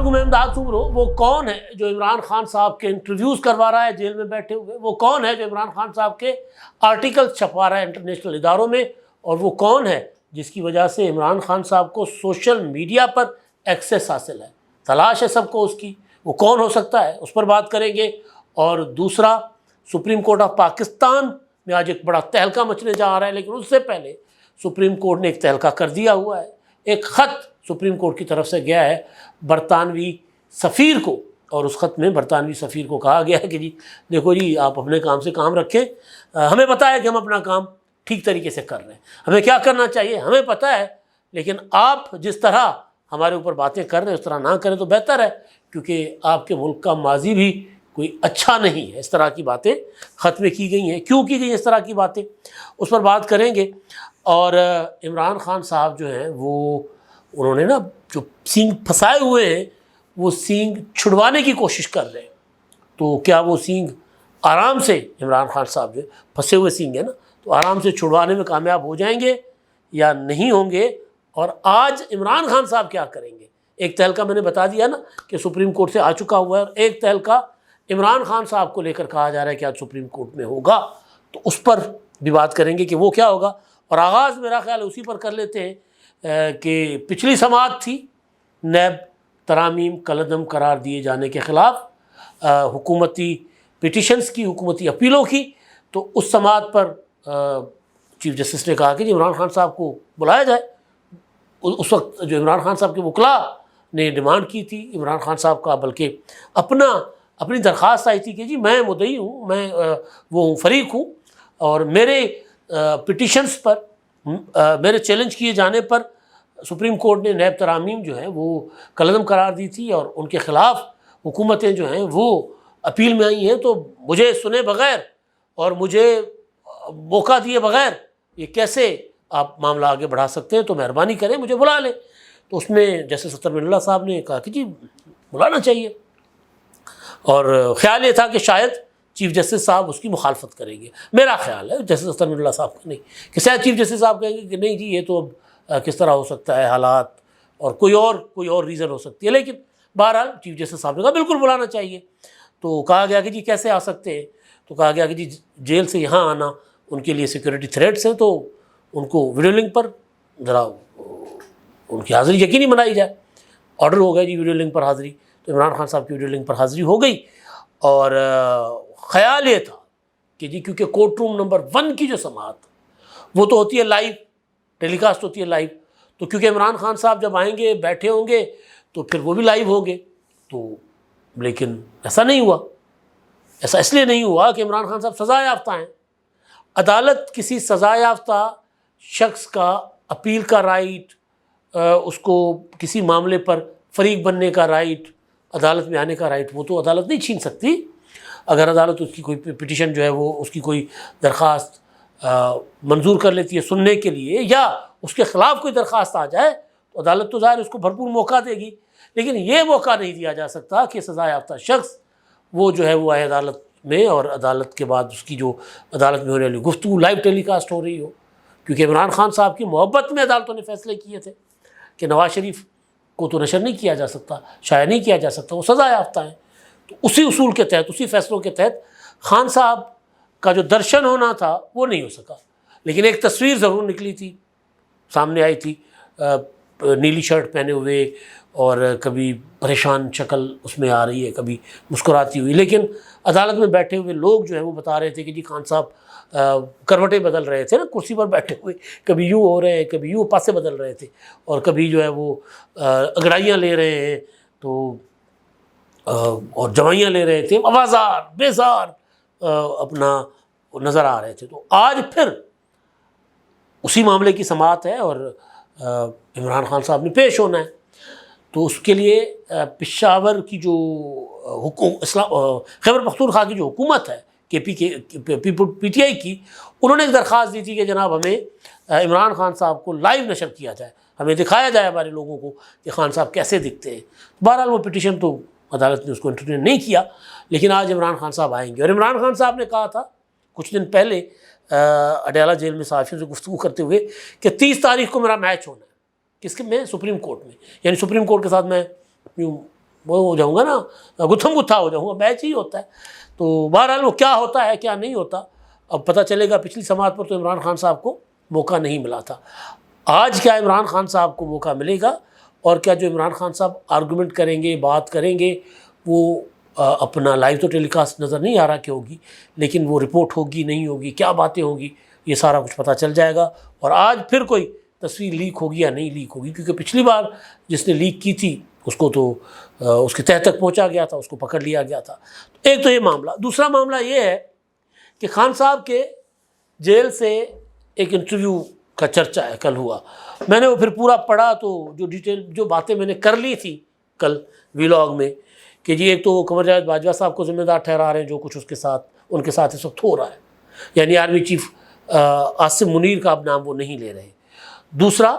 علیکم امداد صبرو، وہ کون ہے جو عمران خان صاحب کے انٹرویوز کروا رہا ہے جیل میں بیٹھے ہوئے؟ وہ کون ہے جو عمران خان صاحب کے آرٹیکلز چھپوا رہا ہے انٹرنیشنل اداروں میں؟ اور وہ کون ہے جس کی وجہ سے عمران خان صاحب کو سوشل میڈیا پر ایکسیس حاصل ہے؟ تلاش ہے سب کو اس کی، وہ کون ہو سکتا ہے؟ اس پر بات کریں گے۔ اور دوسرا، سپریم کورٹ آف پاکستان میں آج ایک بڑا تہلکہ مچنے جا رہا ہے، لیکن اس سے پہلے سپریم کورٹ نے ایک تہلکہ کر دیا ہوا ہے۔ ایک خط سپریم کورٹ کی طرف سے گیا ہے برطانوی سفیر کو، اور اس خط میں برطانوی سفیر کو کہا گیا ہے کہ جی دیکھو جی، آپ اپنے کام سے کام رکھیں، ہمیں پتہ ہے کہ ہم اپنا کام ٹھیک طریقے سے کر رہے ہیں، ہمیں کیا کرنا چاہیے ہمیں پتہ ہے، لیکن آپ جس طرح ہمارے اوپر باتیں کر رہے ہیں اس طرح نہ کریں تو بہتر ہے، کیونکہ آپ کے ملک کا ماضی بھی کوئی اچھا نہیں ہے۔ اس طرح کی باتیں خط میں کی گئی ہیں، کیوں کی گئی اس طرح کی باتیں، اس پر بات کریں گے۔ اور عمران خان صاحب جو ہیں وہ انہوں نے نا جو سینگ پھنسائے ہوئے ہیں وہ سینگ چھڑوانے کی کوشش کر رہے ہیں، تو کیا وہ سینگ آرام سے عمران خان صاحب جو پھنسے ہوئے سینگ ہیں نا تو آرام سے چھڑوانے میں کامیاب ہو جائیں گے یا نہیں ہوں گے؟ اور آج عمران خان صاحب کیا کریں گے؟ ایک تہلکہ میں نے بتا دیا نا کہ سپریم کورٹ سے آ چکا ہوا ہے، اور ایک تہلکہ عمران خان صاحب کو لے کر کہا جا رہا ہے کہ آج سپریم کورٹ میں ہوگا، تو اس پر بھی بات کریں گے کہ وہ کیا ہوگا۔ اور آغاز میرا خیال اسی پر کر لیتے ہیں کہ پچھلی سماعت تھی نیب ترامیم کالعدم قرار دیے جانے کے خلاف، حکومتی پٹیشنز کی، حکومتی اپیلوں کی، تو اس سماعت پر چیف جسٹس نے کہا کہ جی عمران خان صاحب کو بلایا جائے۔ اس وقت جو عمران خان صاحب کے وکلاء نے ڈیمانڈ کی تھی عمران خان صاحب کا، بلکہ اپنی درخواست آئی تھی کہ جی میں مدعی ہوں، میں وہ ہوں، فریق ہوں، اور میرے پٹیشنز پر، میرے چیلنج کیے جانے پر سپریم کورٹ نے نیب ترامیم جو ہے وہ کالعدم قرار دی تھی، اور ان کے خلاف حکومتیں جو ہیں وہ اپیل میں آئی ہیں، تو مجھے سنے بغیر اور مجھے موقع دیے بغیر یہ کیسے آپ معاملہ آگے بڑھا سکتے ہیں؟ تو مہربانی کریں مجھے بلا لیں۔ تو اس میں جسٹس اطہر من اللہ صاحب نے کہا کہ جی بلانا چاہیے، اور خیال یہ تھا کہ شاید چیف جسٹس صاحب اس کی مخالفت کریں گے، میرا خیال ہے جسٹس اطہر من اللہ صاحب کا نہیں، کہ شاید چیف جسٹس صاحب کہیں گے کہ نہیں جی یہ تو اب کس طرح ہو سکتا ہے، حالات اور کوئی اور ریزن ہو سکتی ہے، لیکن بہرحال چیف جسٹس صاحب نے کہا بالکل بلانا چاہیے۔ تو کہا گیا کہ جی کیسے آ سکتے ہیں؟ تو کہا گیا کہ جی جیل سے یہاں آنا ان کے لیے سیکورٹی تھریٹس ہیں، تو ان کو ویڈیو لنک پر ذرا ان کی حاضری یقینی بنائی جائے۔ آرڈر ہو گیا جی ویڈیو لنک پر حاضری، تو عمران خان صاحب کی ویڈیو لنک پر حاضری ہو گئی، اور خیال یہ تھا کہ جی کیونکہ کورٹ روم نمبر 1 کی جو سماعت وہ تو ہوتی ہے لائیو، ٹیلی کاسٹ ہوتی ہے لائیو، تو کیونکہ عمران خان صاحب جب آئیں گے بیٹھے ہوں گے تو پھر وہ بھی لائیو ہوں گے، تو لیکن ایسا نہیں ہوا۔ ایسا اس لیے نہیں ہوا کہ عمران خان صاحب سزا یافتہ ہیں۔ عدالت کسی سزا یافتہ شخص کا اپیل کا رائٹ، اس کو کسی معاملے پر فریق بننے کا رائٹ، عدالت میں آنے کا رائٹ، وہ تو عدالت نہیں چھین سکتی۔ اگر عدالت اس کی کوئی پٹیشن جو ہے وہ اس کی کوئی درخواست منظور کر لیتی ہے سننے کے لیے، یا اس کے خلاف کوئی درخواست آ جائے تو عدالت تو ظاہر اس کو بھرپور موقع دے گی، لیکن یہ موقع نہیں دیا جا سکتا کہ سزا یافتہ شخص وہ جو ہے وہ آئے عدالت میں، اور عدالت کے بعد اس کی جو عدالت میں ہونے والی گفتگو لائیو ٹیلی کاسٹ ہو رہی ہو، کیونکہ عمران خان صاحب کی محبت میں عدالتوں نے فیصلے کیے تھے کہ نواز شریف کو تو نشر نہیں کیا جا سکتا، شائع نہیں کیا جا سکتا، وہ سزا یافتہ ہیں۔ تو اسی اصول کے تحت، اسی فیصلوں کے تحت خان صاحب کا جو درشن ہونا تھا وہ نہیں ہو سکا، لیکن ایک تصویر ضرور نکلی تھی، سامنے آئی تھی، نیلی شرٹ پہنے ہوئے اور کبھی پریشان شکل اس میں آ رہی ہے، کبھی مسکراتی ہوئی، لیکن عدالت میں بیٹھے ہوئے لوگ جو ہیں وہ بتا رہے تھے کہ جی خان صاحب کروٹیں بدل رہے تھے نا کرسی پر بیٹھے ہوئے، کبھی یوں ہو رہے ہیں، کبھی یوں پاسے بدل رہے تھے، اور کبھی جو ہے وہ انگڑائیاں لے رہے ہیں تو اور جوائیاں لے رہے تھے، آوازار بیزار اپنا نظر آ رہے تھے۔ تو آج پھر اسی معاملے کی سماعت ہے، اور عمران خان صاحب نے پیش ہونا ہے، تو اس کے لیے پشاور کی جو خیبر پختونخوا کی جو حکومت ہے پی ٹی آئی کی، انہوں نے ایک درخواست دی تھی کہ جناب ہمیں عمران خان صاحب کو لائیو نشر کیا جائے، ہمیں دکھایا جائے ہمارے لوگوں کو کہ خان صاحب کیسے دکھتے ہیں۔ بہرحال وہ پٹیشن تو عدالت نے اس کو انٹرٹین نہیں کیا، لیکن آج عمران خان صاحب آئیں گے، اور عمران خان صاحب نے کہا تھا کچھ دن پہلے اڈیالہ جیل میں صحافیوں سے گفتگو کرتے ہوئے کہ 30 تاریخ کو میرا میچ ہونا ہے، کس کے میں؟ سپریم کورٹ میں، یعنی سپریم کورٹ کے ساتھ میں یوں وہ ہو جاؤں گا نا، گتھم گتھا ہو جاؤں گا، میچ ہی ہوتا ہے۔ تو بہرحال وہ کیا ہوتا ہے کیا نہیں ہوتا اب پتہ چلے گا۔ پچھلی سماعت پر تو عمران خان صاحب کو موقع نہیں ملا تھا، آج کیا عمران خان صاحب کو موقع ملے گا، اور کیا جو عمران خان صاحب آرگومنٹ کریں گے، بات کریں گے، وہ اپنا لائیو تو ٹیلی کاسٹ نظر نہیں آ رہا کہ ہوگی، لیکن وہ رپورٹ ہوگی نہیں ہوگی، کیا باتیں ہوں گی، یہ سارا کچھ پتہ چل جائے گا۔ اور آج پھر کوئی تصویر لیک ہوگی یا نہیں لیک ہوگی، کیونکہ پچھلی بار جس نے لیک کی تھی اس کو تو اس کے تہ تک پہنچا گیا تھا، اس کو پکڑ لیا گیا تھا۔ ایک تو یہ معاملہ، دوسرا معاملہ یہ ہے کہ خان صاحب کے جیل سے ایک انٹرویو کا چرچا ہے، کل ہوا، میں نے وہ پھر پورا پڑھا تو جو ڈیٹیل جو باتیں میں نے کر لی تھی کل ویلاگ میں، کہ جی ایک تو وہ قمر جاوید باجوہ صاحب کو ذمہ دار ٹھہرا رہے ہیں جو کچھ اس کے ساتھ ان کے ساتھ اس وقت ہو رہا ہے، یعنی آرمی چیف عاصم منیر کا اب نام وہ نہیں لے رہے۔ دوسرا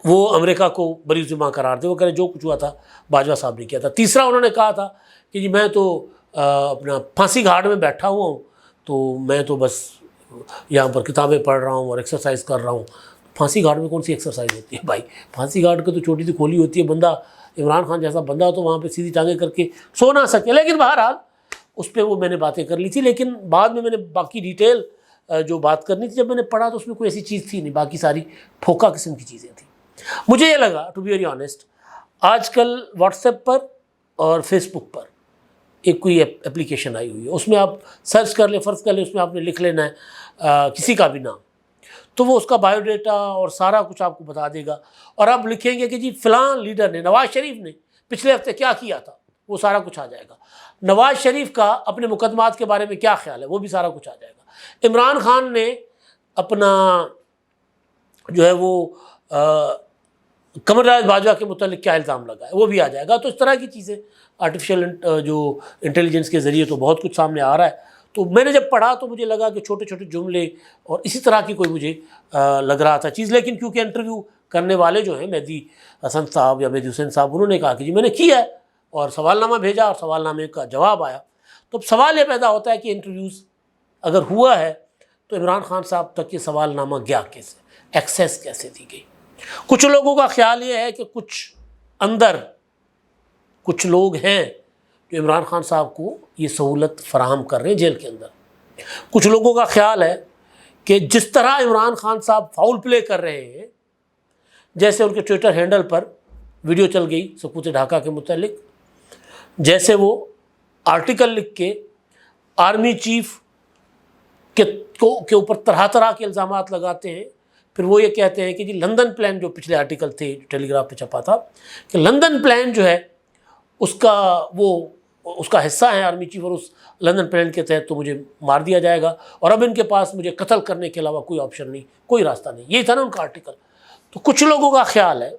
وہ امریکہ کو بری ذمہ قرار دے، وہ کہہ رہے جو کچھ ہوا تھا باجوہ صاحب نے کیا تھا۔ تیسرا انہوں نے کہا تھا کہ جی میں تو اپنا پھانسی گھاٹ میں بیٹھا ہوا ہوں، تو میں تو بس یہاں پر کتابیں پڑھ رہا ہوں اور ایکسرسائز کر رہا ہوں۔ پھانسی گھاٹ میں کون سی ایکسرسائز ہوتی ہے بھائی؟ پھانسی گھاٹ کو تو چھوٹی سی کھولی ہوتی ہے، بندہ عمران خان جیسا بندہ ہو تو وہاں پہ سیدھی ٹانگیں کر کے سو نہ سکے۔ لیکن بہرحال اس پہ وہ میں نے باتیں کر لی تھی، لیکن بعد میں نے باقی ڈیٹیل جو بات کرنی تھی جب میں نے پڑھا تو اس میں کوئی ایسی چیز تھی نہیں، باقی ساری پھوکا قسم کی چیزیں تھیں۔ مجھے یہ لگا ٹو بی ویری آنیسٹ، آج کل واٹس ایپ پر اور فیس بک پر ایک کوئی اپلیکیشن آئی ہوئی ہے، اس میں آپ سرچ کر لیں، فرض کر لیں اس میں آپ نے لکھ لینا ہے کسی کا بھی نام، تو وہ اس کا بایو ڈیٹا اور سارا کچھ آپ کو بتا دے گا، اور آپ لکھیں گے کہ جی فلاں لیڈر نے، نواز شریف نے پچھلے ہفتے کیا کیا تھا، وہ سارا کچھ آ جائے گا۔ نواز شریف کا اپنے مقدمات کے بارے میں کیا خیال ہے، وہ بھی سارا کچھ آ جائے گا۔ عمران خان نے اپنا جو ہے وہ قمر جاوید باجوہ کے متعلق کیا الزام لگا ہے، وہ بھی آ جائے گا۔ تو اس طرح کی چیزیں آرٹیفیشل جو انٹیلیجنس کے ذریعے تو بہت کچھ سامنے آ رہا ہے۔ تو میں نے جب پڑھا تو مجھے لگا کہ چھوٹے چھوٹے جملے اور اسی طرح کی کوئی مجھے لگ رہا تھا چیز، لیکن کیونکہ انٹرویو کرنے والے جو ہیں مہدی حسن صاحب یا مہدی حسین صاحب، انہوں نے کہا کہ جی میں نے کیا ہے اور سوال نامہ بھیجا اور سوال نامے کا جواب آیا، تو اب سوال یہ پیدا ہوتا ہے کہ انٹرویوز اگر ہوا ہے تو عمران خان صاحب تک یہ سوال نامہ گیا کیسے، ایکسیس کیسے دی گئی۔ کچھ لوگوں کا خیال یہ ہے کہ کچھ لوگ ہیں جو عمران خان صاحب کو یہ سہولت فراہم کر رہے ہیں جیل کے اندر۔ کچھ لوگوں کا خیال ہے کہ جس طرح عمران خان صاحب فاؤل پلے کر رہے ہیں، جیسے ان کے ٹویٹر ہینڈل پر ویڈیو چل گئی سقوط ڈھاکہ کے متعلق، جیسے وہ آرٹیکل لکھ کے آرمی چیف کے اوپر طرح طرح کے الزامات لگاتے ہیں، پھر وہ یہ کہتے ہیں کہ جی لندن پلان، جو پچھلے آرٹیکل تھے ٹیلی گراف پہ چھپا تھا کہ لندن پلان جو ہے اس کا حصہ ہے آرمی چیف، اور اس لندن پلان کے تحت تو مجھے مار دیا جائے گا، اور اب ان کے پاس مجھے قتل کرنے کے علاوہ کوئی آپشن نہیں، کوئی راستہ نہیں۔ یہی تھا نا ان کا آرٹیکل۔ تو کچھ لوگوں کا خیال ہے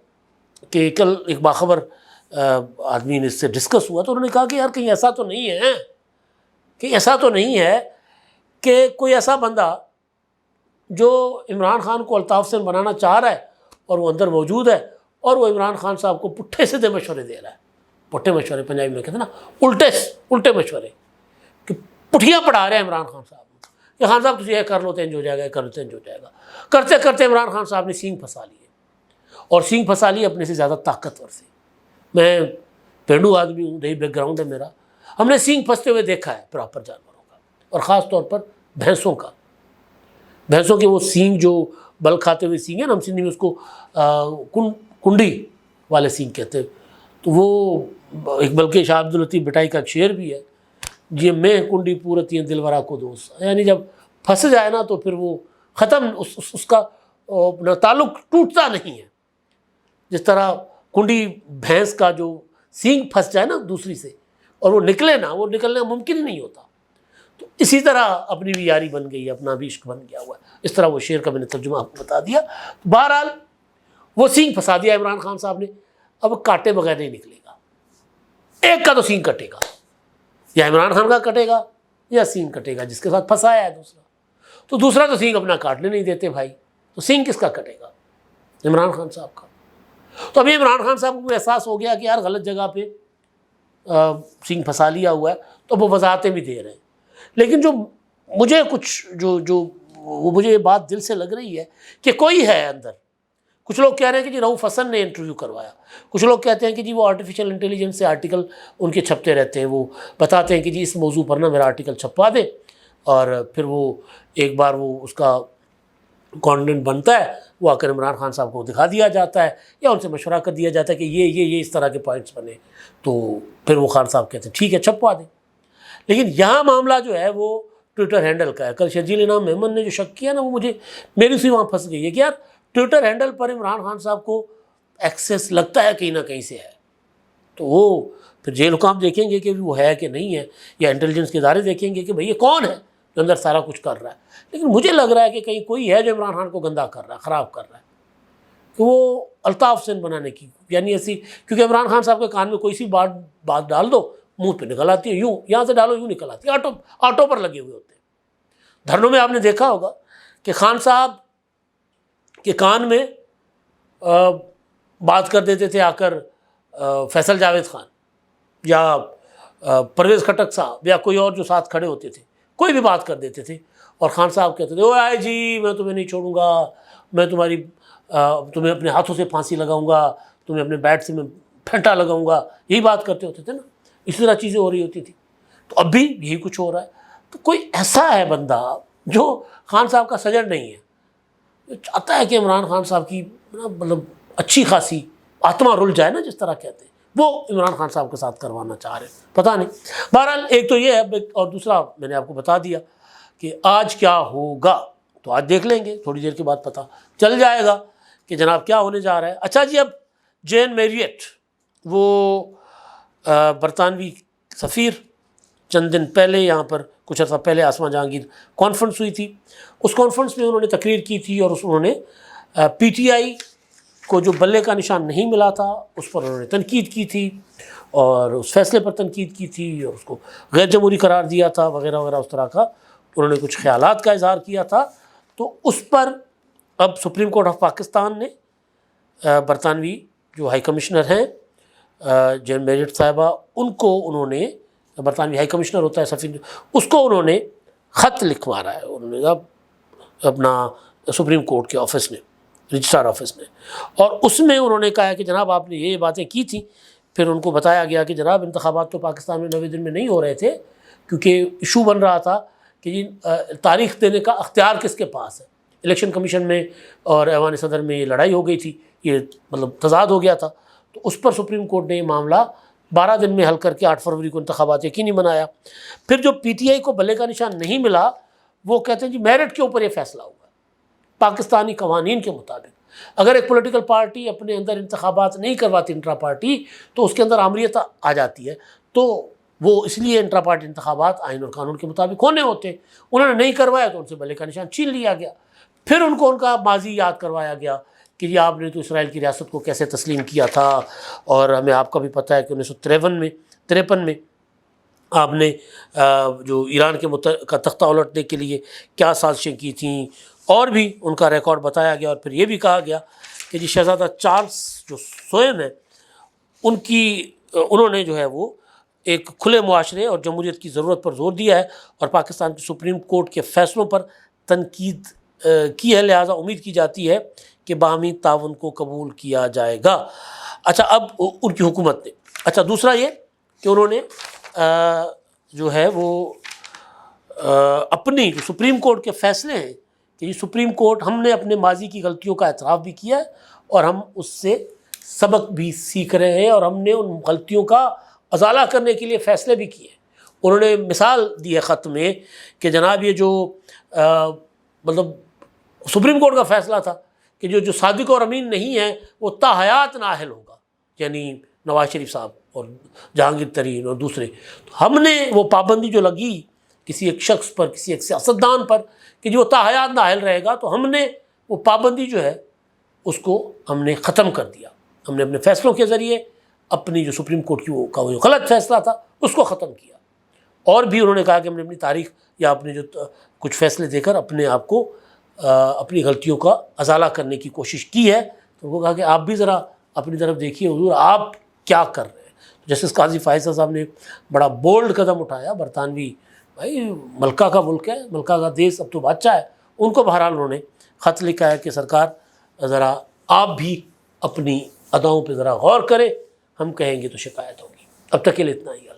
کہ کل ایک باخبر آدمی نے اس سے ڈسکس ہوا تو انہوں نے کہا کہ یار کہیں ایسا تو نہیں ہے کہ کوئی ایسا بندہ جو عمران خان کو الطاف سے بنانا چاہ رہا ہے اور وہ اندر موجود ہے، اور وہ عمران خان صاحب کو پٹھے سیدھے مشورے دے رہا ہے۔ پٹھے مشورے پنجابی میں کہتے ہیں نا، الٹے مشورے، کہ پٹھیاں پڑھا رہے ہیں عمران خان صاحب کہ خان صاحب تجھے یہ کر لو تو انج ہو جائے گا، یہ کر لو تو انج ہو جائے گا۔ کرتے کرتے عمران خان صاحب نے سینگ پھنسا لیے، اور سینگ پھنسا لیے اپنے سے زیادہ طاقتور سے۔ میں پینڈو آدمی ہوں، دیہی بیک گراؤنڈ ہے میرا، ہم نے سینگ پھنستے ہوئے دیکھا ہے پراپر جانوروں کا، اور خاص طور پر بھینسوں کا۔ بھینسوں کے وہ سینگ جو بل کھاتے ہوئے سینگ ہیں نا، ہم سندھی میں اس کو کنڈی والے سینگ کہتے ہیں۔ تو وہ ایک بلکہ شاہ عبد اللطیف بٹائی کا شعر بھی ہے، یہ میں کنڈی پورتی ہیں دلورا کو دوست، یعنی جب پھنس جائے نا تو پھر وہ ختم، اس کا تعلق ٹوٹتا نہیں ہے۔ جس طرح کنڈی بھینس کا جو سینگ پھنس جائے نا دوسری سے اور وہ نکلے نا، وہ نکلنا ممکن ہی نہیں ہوتا۔ تو اسی طرح اپنی بھی یاری بن گئی ہے، اپنا بھی عشق بن گیا ہوا ہے۔ اس طرح وہ شعر کا میں نے ترجمہ آپ کو بتا دیا۔ بہرحال وہ سینگ پھنسا دیا عمران خان صاحب نے، اب کاٹے بغیر نہیں نکلے گا، ایک کا تو سینگ کٹے گا، یا عمران خان کا کٹے گا یا سینگ کٹے گا جس کے ساتھ پھنسایا ہے دوسرا۔ تو دوسرا تو سینگ اپنا کاٹنے نہیں دیتے بھائی، تو سینگ کس کا کٹے گا؟ عمران خان صاحب کا۔ تو ابھی عمران خان صاحب کو احساس ہو گیا کہ یار غلط جگہ پہ سینگ پھنسا لیا ہوا ہے، تو وہ وضاحتیں بھی دے رہے ہیں۔ لیکن جو مجھے کچھ جو مجھے یہ بات دل سے لگ رہی ہے کہ کوئی ہے اندر، کچھ لوگ کہہ رہے ہیں کہ جی رؤف حسن نے انٹرویو کروایا، کچھ لوگ کہتے ہیں کہ جی وہ آرٹیفیشیل انٹیلیجنس سے آرٹیکل ان کے چھپتے رہتے ہیں، وہ بتاتے ہیں کہ جی اس موضوع پر نا میرا آرٹیکل چھپوا دیں، اور پھر وہ ایک بار وہ اس کا کانٹینٹ بنتا ہے، وہ آ کر عمران خان صاحب کو دکھا دیا جاتا ہے یا ان سے مشورہ کر دیا جاتا ہے کہ یہ اس طرح کے پوائنٹس بنے، تو پھر وہ خان صاحب کہتے ہیں ٹھیک ہے چھپوا دیں۔ لیکن یہاں معاملہ جو ہے وہ ٹویٹر ہینڈل کا ہے۔ کل شرجیل انعام میمن نے جو شک کیا نا، وہ میری اسی وہاں پھنس گئی ہے کہ یار ٹویٹر ہینڈل پر عمران خان صاحب کو ایکسیس لگتا ہے کہیں نہ کہیں سے ہے، تو وہ پھر جیل حکام دیکھیں گے کہ وہ ہے کہ نہیں ہے، یا انٹیلیجنس کے ادارے دیکھیں گے کہ بھئی یہ کون ہے جو اندر سارا کچھ کر رہا ہے۔ لیکن مجھے لگ رہا ہے کہ کہیں کوئی ہے جو عمران خان کو گندا کر رہا ہے، خراب کر رہا ہے، کہ وہ الطاف حسین بنانے کی، یعنی ایسی، کیونکہ عمران خان صاحب کے کان میں کوئی سی بات ڈال دو، منہ پہ نکل آتی ہے، یوں یہاں سے ڈالو یوں نکل آتی ہے، آٹو پر لگے ہوئے ہوتے ہیں۔ دھرنوں میں آپ نے دیکھا ہوگا کہ خان صاحب کے کان میں بات کر دیتے تھے آ کر فیصل جاوید خان یا پرویز خٹک صاحب یا کوئی اور جو ساتھ کھڑے ہوتے تھے، کوئی بھی بات کر دیتے تھے، اور خان صاحب کہتے تھے او آئے جی میں تمہیں نہیں چھوڑوں گا، میں تمہیں اپنے ہاتھوں سے پھانسی لگاؤں گا، تمہیں اپنے بیٹ سے میں پھینٹا لگاؤں گا، یہی بات کرتے ہوتے تھے نا، اسی طرح چیزیں ہو رہی ہوتی تھی۔ تو اب بھی یہی کچھ ہو رہا ہے۔ تو کوئی ایسا ہے بندہ جو خان صاحب کا سجن نہیں ہے، جو چاہتا ہے کہ عمران خان صاحب کی مطلب اچھی خاصی آتما رل جائے نا، جس طرح کہتے ہیں، وہ عمران خان صاحب کے ساتھ کروانا چاہ رہے ہیں، پتہ نہیں۔ بہرحال ایک تو یہ ہے، اور دوسرا میں نے آپ کو بتا دیا کہ آج کیا ہوگا، تو آج دیکھ لیں گے، تھوڑی دیر کے بعد پتہ چل جائے گا کہ جناب کیا ہونے جا رہا ہے۔ اچھا جی، اب جین میریٹ، وہ برطانوی سفیر، چند دن پہلے یہاں پر کچھ عرصہ پہلے آسما جہانگیر کانفرنس ہوئی تھی، اس کانفرنس میں انہوں نے تقریر کی تھی، اور انہوں نے پی ٹی آئی کو جو بلے کا نشان نہیں ملا تھا اس پر انہوں نے تنقید کی تھی، اور اس فیصلے پر تنقید کی تھی، اور اس کو غیر جمہوری قرار دیا تھا وغیرہ وغیرہ، اس طرح کا انہوں نے کچھ خیالات کا اظہار کیا تھا۔ تو اس پر اب سپریم کورٹ آف پاکستان نے برطانوی جو ہائی کمشنر ہیں جین میریٹ صاحبہ، ان کو انہوں نے، برطانوی ہائی کمشنر ہوتا ہے سفیر، اس کو انہوں نے خط لکھوا رہا ہے، انہوں نے اپنا سپریم کورٹ کے آفس نے، رجسٹرار آفس نے، اور اس میں انہوں نے کہا کہ جناب آپ نے یہ باتیں کی تھیں۔ پھر ان کو بتایا گیا کہ جناب انتخابات تو پاکستان میں 90 دن میں نہیں ہو رہے تھے، کیونکہ ایشو بن رہا تھا کہ جی تاریخ دینے کا اختیار کس کے پاس ہے۔ الیکشن کمیشن میں اور ایوان صدر میں یہ لڑائی ہو گئی تھی، یہ مطلب تضاد ہو گیا تھا، تو اس پر سپریم کورٹ نے یہ معاملہ 12 دن میں حل کر کے 8 فروری کو انتخابات یقینی بنایا۔ پھر جو پی ٹی آئی کو بلے کا نشان نہیں ملا، وہ کہتے ہیں جی میرٹ کے اوپر یہ فیصلہ ہوا پاکستانی قوانین کے مطابق۔ اگر ایک پولیٹیکل پارٹی اپنے اندر انتخابات نہیں کرواتی انٹرا پارٹی، تو اس کے اندر آمریت آ جاتی ہے، تو وہ اس لیے انٹرا پارٹی انتخابات آئین اور قانون کے مطابق ہونے ہوتے ہیں۔ انہوں نے نہیں کروایا تو ان سے بلے کا نشان چھین لیا گیا۔ پھر ان کو ان کا ماضی یاد کروایا گیا کہ یہ آپ نے تو اسرائیل کی ریاست کو کیسے تسلیم کیا تھا، اور ہمیں آپ کا بھی پتہ ہے کہ 1953 میں آپ نے جو ایران کا تختہ الٹنے کے لیے کیا سازشیں کی تھیں، اور بھی ان کا ریکارڈ بتایا گیا۔ اور پھر یہ بھی کہا گیا کہ جی شہزادہ چارلس جو سوئم ہیں، انہوں نے جو ہے وہ ایک کھلے معاشرے اور جمہوریت کی ضرورت پر زور دیا ہے، اور پاکستان کی سپریم کورٹ کے فیصلوں پر تنقید کی ہے، لہٰذا امید کی جاتی ہے کہ باہمی تعاون کو قبول کیا جائے گا۔ اچھا، اب ان کی حکومت نے، اچھا دوسرا یہ کہ انہوں نے جو ہے وہ اپنی جو سپریم کورٹ کے فیصلے ہیں کہ یہ سپریم کورٹ، ہم نے اپنے ماضی کی غلطیوں کا اعتراف بھی کیا ہے، اور ہم اس سے سبق بھی سیکھ رہے ہیں، اور ہم نے ان غلطیوں کا ازالہ کرنے کے لیے فیصلے بھی کیے۔ انہوں نے مثال دی ہے خط میں کہ جناب یہ جو مطلب سپریم کورٹ کا فیصلہ تھا کہ جو صادق اور امین نہیں ہے وہ تا حیات نااہل ہوگا، یعنی نواز شریف صاحب اور جہانگیر ترین اور دوسرے، تو ہم نے وہ پابندی جو لگی کسی ایک شخص پر، کسی ایک سیاستدان پر کہ جو تا حیات نااہل رہے گا، تو ہم نے وہ پابندی جو ہے اس کو ہم نے ختم کر دیا۔ ہم نے اپنے فیصلوں کے ذریعے اپنی جو سپریم کورٹ کی وہ جو غلط فیصلہ تھا اس کو ختم کیا۔ اور بھی انہوں نے کہا کہ ہم نے اپنی تاریخ یا اپنے جو کچھ فیصلے دے کر اپنے آپ کو اپنی غلطیوں کا ازالہ کرنے کی کوشش کی ہے۔ تو وہ کہا کہ آپ بھی ذرا اپنی طرف دیکھیے حضور، آپ کیا کر رہے ہیں۔ جسٹس قاضی فائز صاحب نے بڑا بولڈ قدم اٹھایا، برطانوی بھائی ملکہ کا ملک ہے، ملکہ کا دیس، اب تو بادشاہ ہے، ان کو بہرحال انہوں نے خط لکھا ہے کہ سرکار ذرا آپ بھی اپنی اداؤں پہ ذرا غور کریں، ہم کہیں گے تو شکایت ہوگی۔ اب تک کے لیے اتنا ہی۔